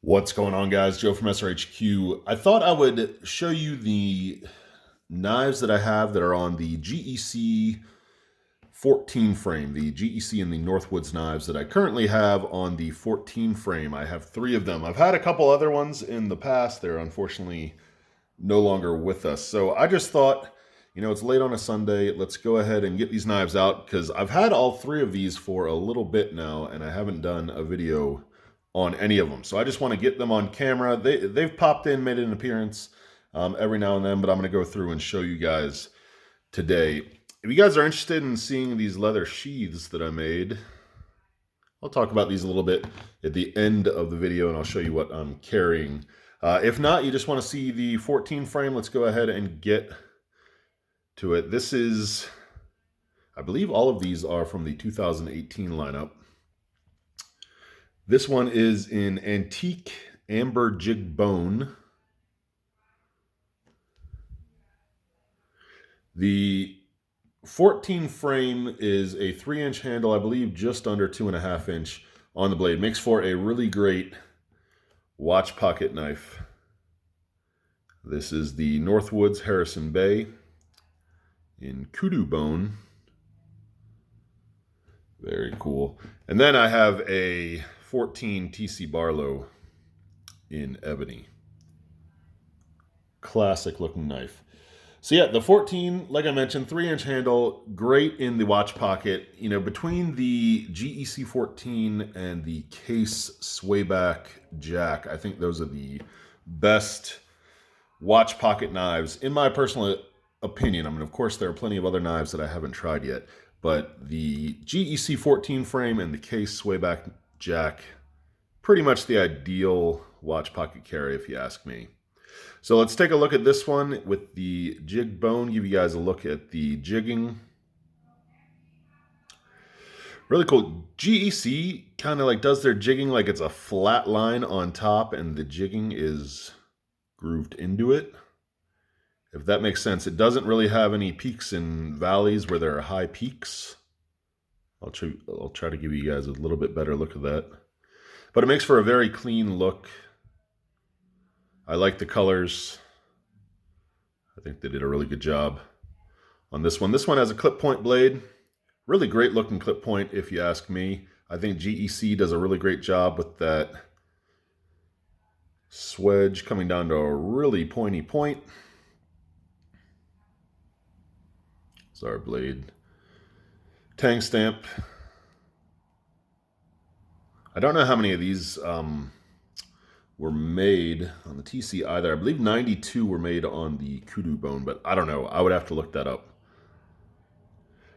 What's going on, guys? Joe from SRHQ. I thought I would show you the knives that I have that are on the GEC 14 frame, the GEC and the Northwoods knives that I currently have on the 14 frame. I have three of them. I've had a couple other ones in the past. They're unfortunately no longer with us. So I just thought, it's late on a Sunday. Let's go ahead and get these knives out because I've had all three of these for a little bit now and I haven't done a video on any of them. So I just want to get them on camera. They've popped in, made an appearance every now and then, but I'm going to go through and show you guys today. If you guys are interested in seeing these leather sheaths that I made, I'll talk about these a little bit at the end of the video and I'll show you what I'm carrying. If not, you just want to see the 14 frame, let's go ahead and get to it. This is, I believe all of these are from the 2018 lineup. This one is in antique amber jigged bone. The 14 frame is a 3-inch handle, I believe just under 2.5 inch on the blade. Makes for a really great watch pocket knife. This is the Northwoods Harrison Bay in kudu bone. Very cool. And then I have a 14 TC Barlow in ebony. Classic looking knife. So yeah, the 14, like I mentioned, 3-inch handle, great in the watch pocket. Between the GEC 14 and the Case Swayback Jack, I think those are the best watch pocket knives, in my personal opinion. I mean, of course, there are plenty of other knives that I haven't tried yet, but the GEC 14 frame and the Case Swayback Jack, pretty much the ideal watch pocket carry, if you ask me. So let's take a look at this one with the jigged bone, give you guys a look at the jigging. Really cool. GEC kind of like does their jigging like it's a flat line on top and the jigging is grooved into it. If that makes sense. It doesn't really have any peaks and valleys where there are high peaks. I'll try to give you guys a little bit better look at that. But it makes for a very clean look. I like the colors. I think they did a really good job on this one. This one has a clip point blade. Really great looking clip point, if you ask me. I think GEC does a really great job with that swedge coming down to a really pointy point. It's our blade. Tang stamp. I don't know how many of these were made on the TC either. I believe 92 were made on the kudu bone, but I don't know. I would have to look that up.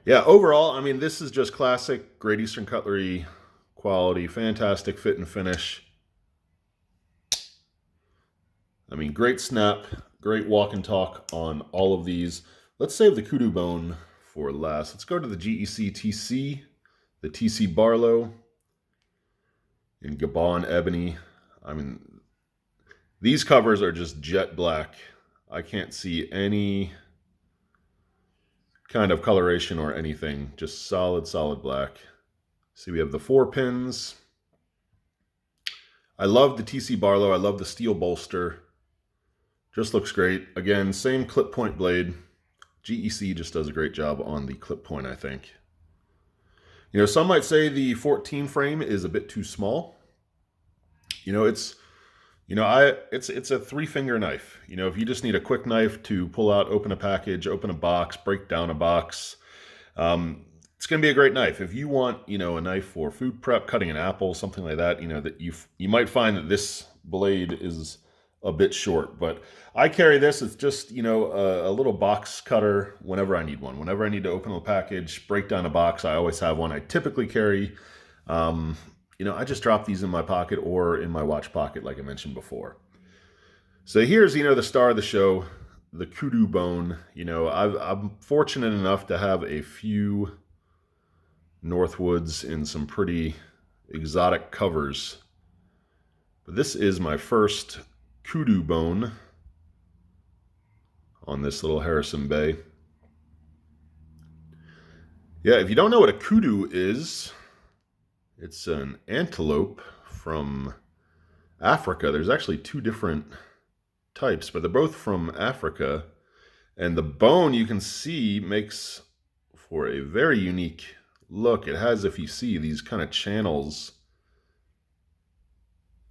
Yeah, overall, I mean, this is just classic Great Eastern Cutlery quality. Fantastic fit and finish. I mean, great snap, great walk and talk on all of these. Let's save the kudu bone for last. Let's go to the GEC TC, the TC Barlow in Gabon Ebony. I mean, these covers are just jet black. I can't see any kind of coloration or anything. Just solid, solid black. See, we have the 4 pins. I love the TC Barlow. I love the steel bolster. Just looks great. Again, same clip point blade. GEC just does a great job on the clip point, I think. Some might say the 14 frame is a bit too small. It's a 3-finger knife. If you just need a quick knife to pull out, open a package, open a box, break down a box, it's going to be a great knife. If you want, a knife for food prep, cutting an apple, something like that, that you might find that this blade is a bit short, but I carry this. It's just, a little box cutter whenever I need one. Whenever I need to open a package, break down a box, I always have one. I typically carry, I just drop these in my pocket or in my watch pocket, like I mentioned before. So here's, the star of the show, the kudu bone. I'm fortunate enough to have a few Northwoods in some pretty exotic covers. But this is my first kudu bone on this little Harrison Bay. Yeah, if you don't know what a kudu is, it's an antelope from Africa. There's actually two different types, but they're both from Africa. And the bone, you can see, makes for a very unique look. It has, if you see, these kind of channels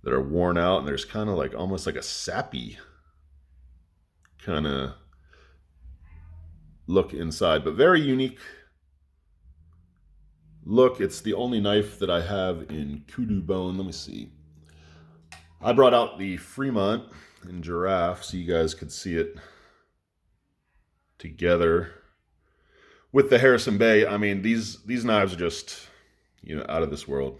that are worn out, and there's kind of like almost like a sappy kind of look inside, but very unique look. It's the only knife that I have in kudu bone. Let me see. I brought out the Fremont in Giraffe so you guys could see it together with the Harrison Bay. I mean, these knives are just, you know, out of this world.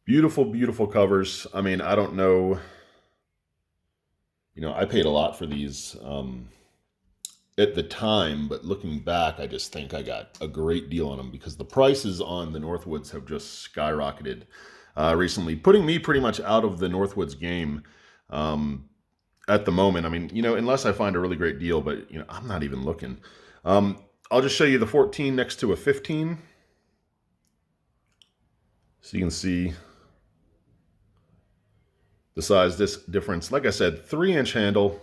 Beautiful, beautiful covers. I mean, I don't know, you know, I paid a lot for these at the time, but looking back, I just think I got a great deal on them because the prices on the Northwoods have just skyrocketed recently, putting me pretty much out of the Northwoods game at the moment. I mean, you know, unless I find a really great deal, but, you know, I'm not even looking. I'll just show you the 14 next to a 15. So you can see the size difference. Like I said, 3-inch handle.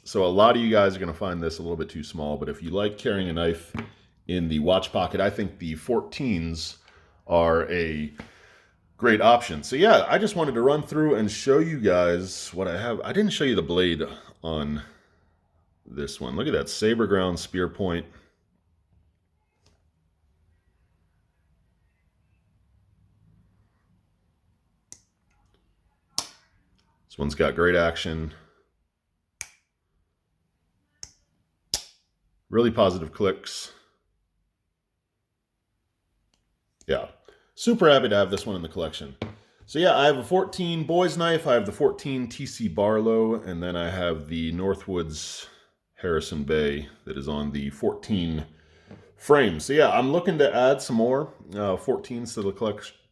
So a lot of you guys are going to find this a little bit too small, but if you like carrying a knife in the watch pocket, I think the 14s are a great option. So yeah, I just wanted to run through and show you guys what I have. I didn't show you the blade on this one. Look at that saber ground spear point. This one's got great action. Really positive clicks. Yeah, super happy to have this one in the collection. So yeah, I have a 14 boys knife, I have the 14 TC Barlow, and then I have the Northwoods Harrison Bay that is on the 14 frame. So yeah, I'm looking to add some more 14s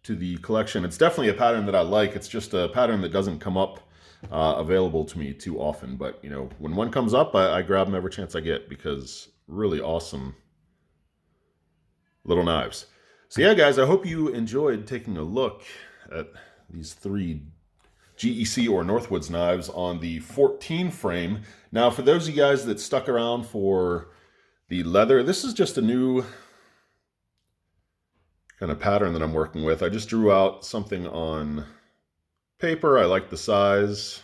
to the collection. It's definitely a pattern that I like. It's just a pattern that doesn't come up available to me too often. But you know, when one comes up, I grab them every chance I get because really awesome little knives. So yeah, guys, I hope you enjoyed taking a look at these 3 GEC or Northwoods knives on the 14 frame. Now, for those of you guys that stuck around for the leather, this is just a new kind of pattern that I'm working with. I just drew out something on paper. I like the size.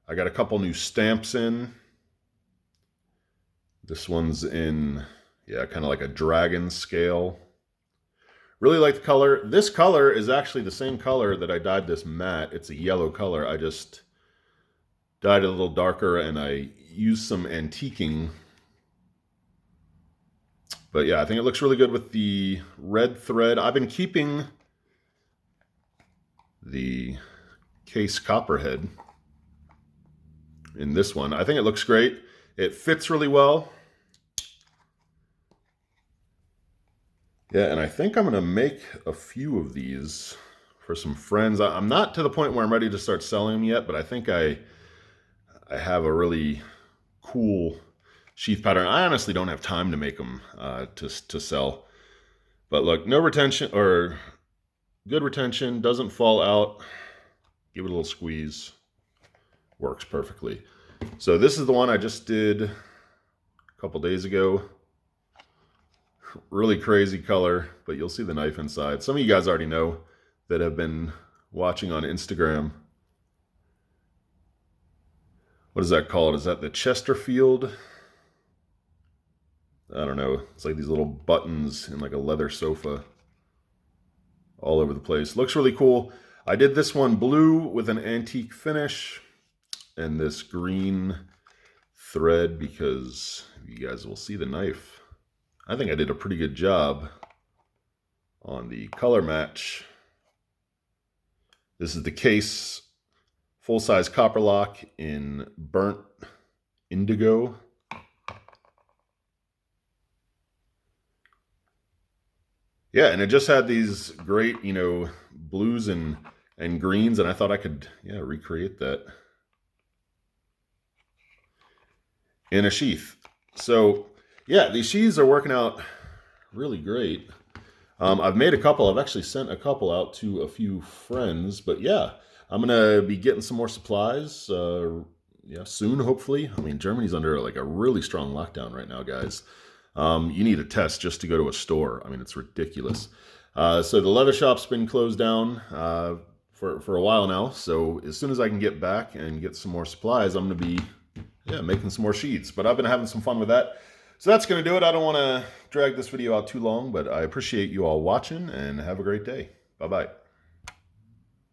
I got a couple new stamps in. This one's in, yeah, kind of like a dragon scale. Really like the color. This color is actually the same color that I dyed this matte. It's a yellow color. I just dyed it a little darker and I used some antiquing. But yeah, I think it looks really good with the red thread. I've been keeping the case copperhead in this one. I think it looks great. It fits really well. Yeah, and I think I'm going to make a few of these for some friends. I'm not to the point where I'm ready to start selling them yet, but I think I have a really cool sheath pattern. I honestly don't have time to make them to sell. But look, no retention, or good retention, doesn't fall out. Give it a little squeeze. Works perfectly. So this is the one I just did a couple days ago. Really crazy color, but you'll see the knife inside. Some of you guys already know that have been watching on Instagram. What is that called? Is that the Chesterfield? I don't know. It's like these little buttons in like a leather sofa all over the place. Looks really cool. I did this one blue with an antique finish and this green thread because you guys will see the knife. I think I did a pretty good job on the color match. This is the case full-size copper lock in burnt indigo. Yeah, and it just had these great, you know, blues and greens, and I thought I could, yeah, recreate that in a sheath. So, yeah, these sheaths are working out really great. I've made a couple. I've actually sent a couple out to a few friends. But yeah, I'm going to be getting some more supplies yeah, soon, hopefully. I mean, Germany's under like a really strong lockdown right now, guys. You need a test just to go to a store. I mean, it's ridiculous. So the leather shop's been closed down for a while now. So as soon as I can get back and get some more supplies, I'm going to be making some more sheets. But I've been having some fun with that. So that's going to do it. I don't want to drag this video out too long, but I appreciate you all watching and have a great day. Bye-bye.